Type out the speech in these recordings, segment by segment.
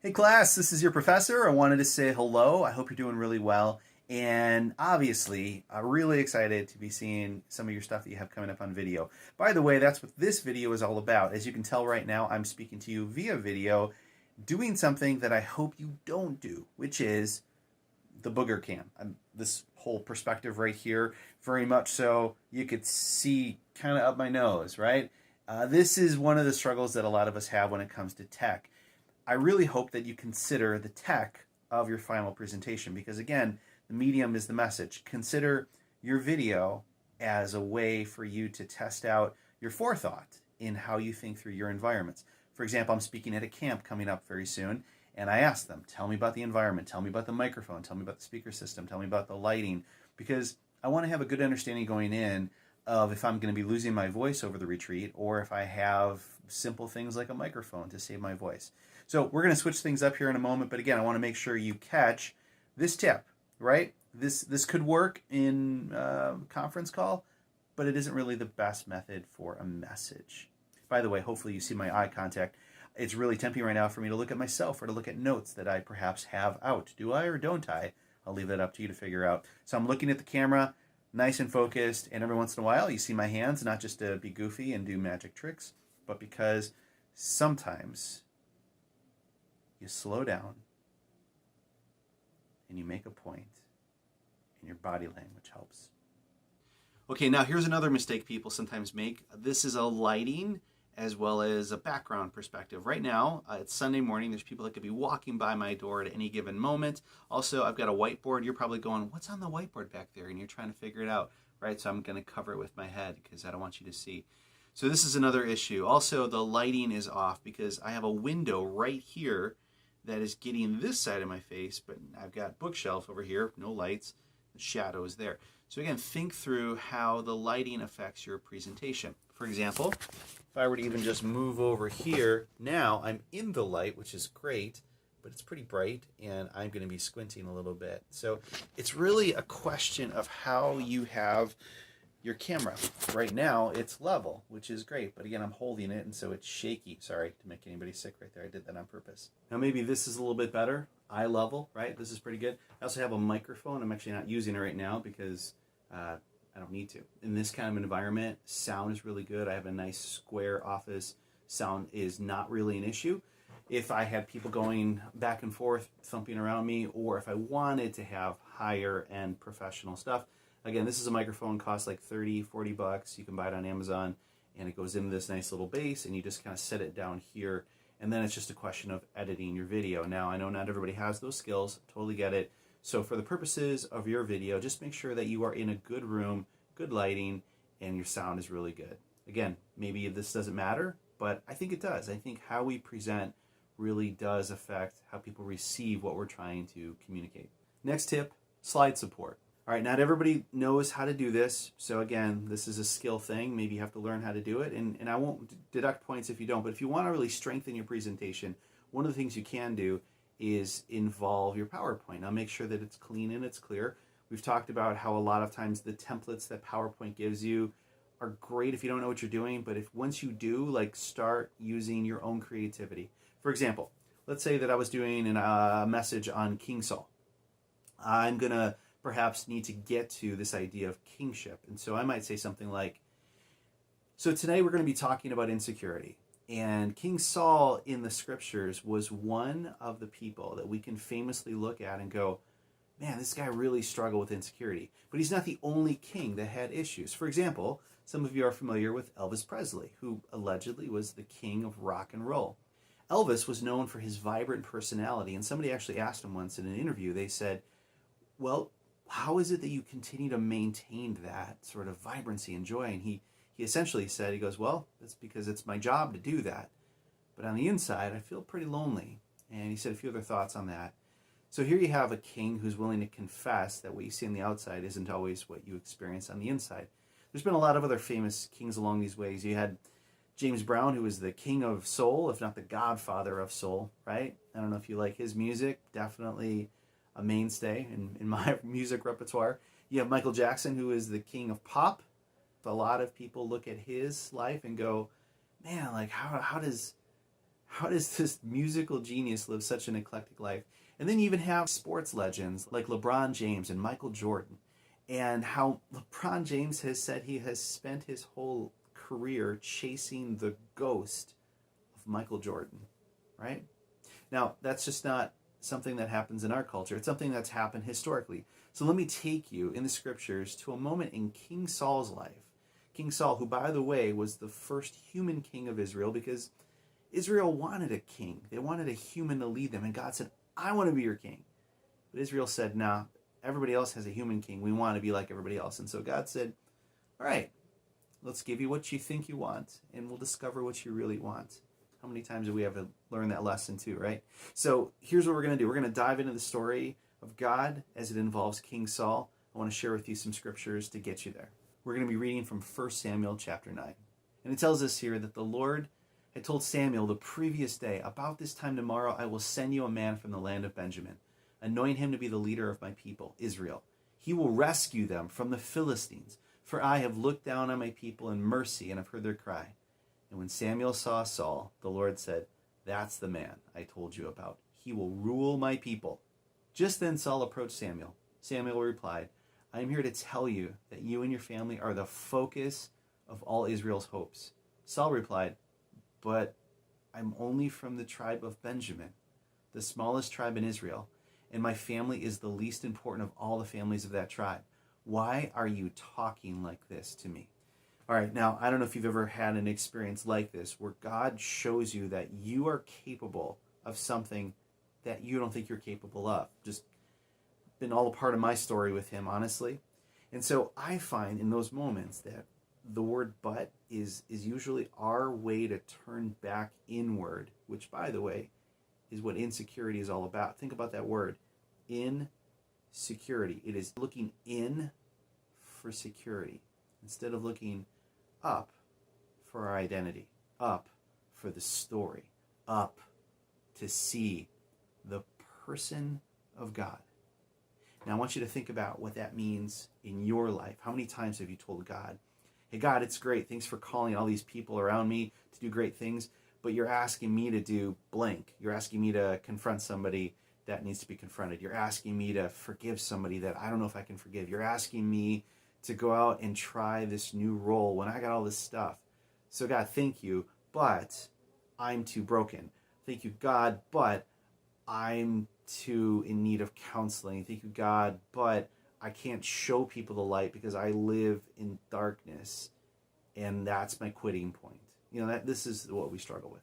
Hey class, this is your professor. I wanted to say hello. I hope you're doing really well. And obviously, I'm really excited to be seeing some of your stuff that you have coming up on video. By the way, that's what this video is all about. As you can tell right now, I'm speaking to you via video, doing something that I hope you don't do, which is the booger cam. This whole perspective right here, very much so, you could see kind of up my nose, right? This is one of the struggles that a lot of us have when it comes to tech. I really hope that you consider the tech of your final presentation because, again, the medium is the message. Consider your video as a way for you to test out your forethought in how you think through your environments. For example, I'm speaking at a camp coming up very soon, and I asked them, tell me about the environment, tell me about the microphone, tell me about the speaker system, tell me about the lighting, because I want to have a good understanding going in of if I'm going to be losing my voice over the retreat or if I have simple things like a microphone to save my voice. So we're going to switch things up here in a moment, but again, I want to make sure you catch this tip, right? This could work in a conference call, but it isn't really the best method for a message. By the way, hopefully you see my eye contact. It's really tempting right now for me to look at myself or to look at notes that I perhaps have out. Do I or don't I? I'll leave that up to you to figure out. So I'm looking at the camera, nice and focused, and every once in a while you see my hands, not just to be goofy and do magic tricks, but because sometimes you slow down and you make a point, and your body language helps. Okay, now here's another mistake people sometimes make. This is a lighting as well as a background perspective. Right now, it's Sunday morning. There's people that could be walking by my door at any given moment. Also, I've got a whiteboard. You're probably going, what's on the whiteboard back there? And you're trying to figure it out, right? So I'm going to cover it with my head because I don't want you to see. So this is another issue. Also, the lighting is off because I have a window right here that is getting this side of my face, but I've got bookshelf over here, no lights, the shadow is there. So again, think through how the lighting affects your presentation. For example, if I were to even just move over here, now I'm in the light, which is great, but it's pretty bright, and I'm going to be squinting a little bit. So it's really a question of how you have your camera. Right now, it's level, which is great, but again, I'm holding it, and so it's shaky. Sorry to make anybody sick right there. I did that on purpose. Now, maybe this is a little bit better. Eye level, right? This is pretty good. I also have a microphone. I'm actually not using it right now because I don't need to. In this kind of environment, sound is really good. I have a nice square office. Sound is not really an issue. If I had people going back and forth, thumping around me, or if I wanted to have higher end professional stuff, again, this is a microphone, costs like 30, 40 bucks. You can buy it on Amazon, and it goes into this nice little base, and you just kind of set it down here, and then it's just a question of editing your video. Now, I know not everybody has those skills, totally get it. So for the purposes of your video, just make sure that you are in a good room, good lighting, and your sound is really good. Again, maybe this doesn't matter, but I think it does. I think how we present really does affect how people receive what we're trying to communicate. Next tip, slide support. All right, not everybody knows how to do this. So again, this is a skill thing. Maybe you have to learn how to do it. And I won't deduct points if you don't, but if you want to really strengthen your presentation, one of the things you can do is involve your PowerPoint. Now make sure that it's clean and it's clear. We've talked about how a lot of times the templates that PowerPoint gives you are great if you don't know what you're doing, but if once you do, like start using your own creativity. For example, let's say that I was doing a message on King Saul. I'm going to perhaps need to get to this idea of kingship. And so I might say something like, so today we're going to be talking about insecurity. And King Saul in the scriptures was one of the people that we can famously look at and go, man, this guy really struggled with insecurity. But he's not the only king that had issues. For example, some of you are familiar with Elvis Presley, who allegedly was the king of rock and roll. Elvis was known for his vibrant personality, and somebody actually asked him once in an interview, they said, well, how is it that you continue to maintain that sort of vibrancy and joy? And he essentially said, he goes, well, that's because it's my job to do that. But on the inside, I feel pretty lonely. And he said a few other thoughts on that. So here you have a king who's willing to confess that what you see on the outside isn't always what you experience on the inside. There's been a lot of other famous kings along these ways. You had James Brown, who was the king of soul, if not the godfather of soul, right? I don't know if you like his music, definitely a mainstay in my music repertoire. You have Michael Jackson, who is the king of pop. A lot of people look at his life and go, man, like how does How does this musical genius live such an eclectic life? And then you even have sports legends like LeBron James and Michael Jordan, and how LeBron James has said he has spent his whole career chasing the ghost of Michael Jordan, right? Now, that's just not something that happens in our culture. It's something that's happened historically. So let me take you in the scriptures to a moment in King Saul's life. King Saul, who, by the way, was the first human king of Israel, because Israel wanted a king. They wanted a human to lead them. And God said, I want to be your king. But Israel said, nah, everybody else has a human king. We want to be like everybody else. And so God said, all right, let's give you what you think you want, and we'll discover what you really want. How many times do we have to learn that lesson too, right? So here's what we're going to do. We're going to dive into the story of God as it involves King Saul. I want to share with you some scriptures to get you there. We're going to be reading from 1 Samuel chapter 9. And it tells us here that the Lord had told Samuel the previous day, about this time tomorrow I will send you a man from the land of Benjamin. Anoint him to be the leader of my people, Israel. He will rescue them from the Philistines, for I have looked down on my people in mercy and have heard their cry. And when Samuel saw Saul, the Lord said, that's the man I told you about. He will rule my people. Just then Saul approached Samuel. Samuel replied, I am here to tell you that you and your family are the focus of all Israel's hopes. Saul replied, but I'm only from the tribe of Benjamin, the smallest tribe in Israel, and my family is the least important of all the families of that tribe. Why are you talking like this to me? All right, now, I don't know if you've ever had an experience like this where God shows you that you are capable of something that you don't think you're capable of. Just been all a part of my story with him, honestly. And so I find in those moments that the word but is usually our way to turn back inward, which, by the way, is what insecurity is all about. Think about that word, insecurity. It is looking in for security instead of looking up for our identity, up for the story, up to see the person of God. Now, I want you to think about what that means in your life. How many times have you told God, hey, God, it's great. Thanks for calling all these people around me to do great things, but you're asking me to do blank. You're asking me to confront somebody that needs to be confronted. You're asking me to forgive somebody that I don't know if I can forgive. You're asking me to go out and try this new role when I got all this stuff. So God, thank you, but I'm too broken. Thank you, God, but I'm too in need of counseling. Thank you, God, but I can't show people the light because I live in darkness, and that's my quitting point. You know, this is what we struggle with.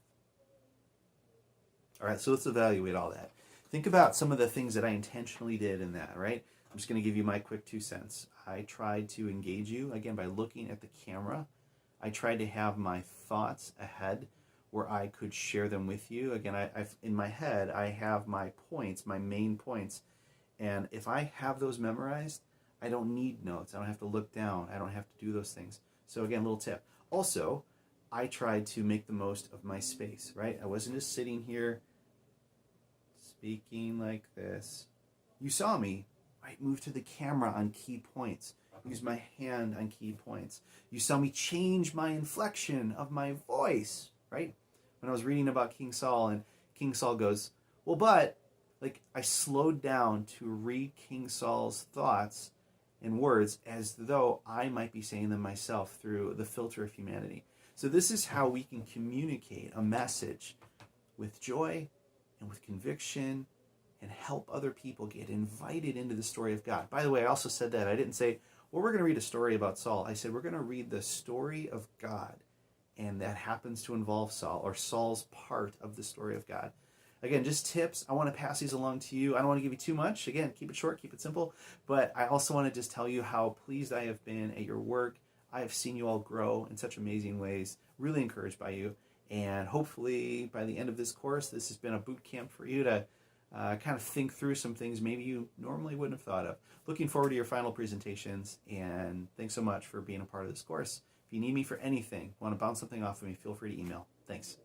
All right, so let's evaluate all that. Think about some of the things that I intentionally did in that, right? I'm just going to give you my quick 2 cents. I tried to engage you, again, by looking at the camera. I tried to have my thoughts ahead where I could share them with you. Again, I've in my head, I have my points, my main points. And if I have those memorized, I don't need notes. I don't have to look down. I don't have to do those things. So again, little tip. Also, I tried to make the most of my space, right? I wasn't just sitting here speaking like this. You saw me, right? Move to the camera on key points. Use my hand on key points. You saw me change my inflection of my voice, right? When I was reading about King Saul, and King Saul goes, well, but, like, I slowed down to read King Saul's thoughts and words as though I might be saying them myself through the filter of humanity. So this is how we can communicate a message with joy and with conviction and help other people get invited into the story of God. By the way, I also said that. I didn't say, well, we're going to read a story about Saul. I said, we're going to read the story of God, and that happens to involve Saul, or Saul's part of the story of God. Again, just tips. I want to pass these along to you. I don't want to give you too much. Again, keep it short, keep it simple. But I also want to just tell you how pleased I have been at your work. I have seen you all grow in such amazing ways. Really encouraged by you. And hopefully by the end of this course, this has been a boot camp for you to kind of think through some things maybe you normally wouldn't have thought of. Looking forward to your final presentations. And thanks so much for being a part of this course. If you need me for anything, want to bounce something off of me, feel free to email. Thanks.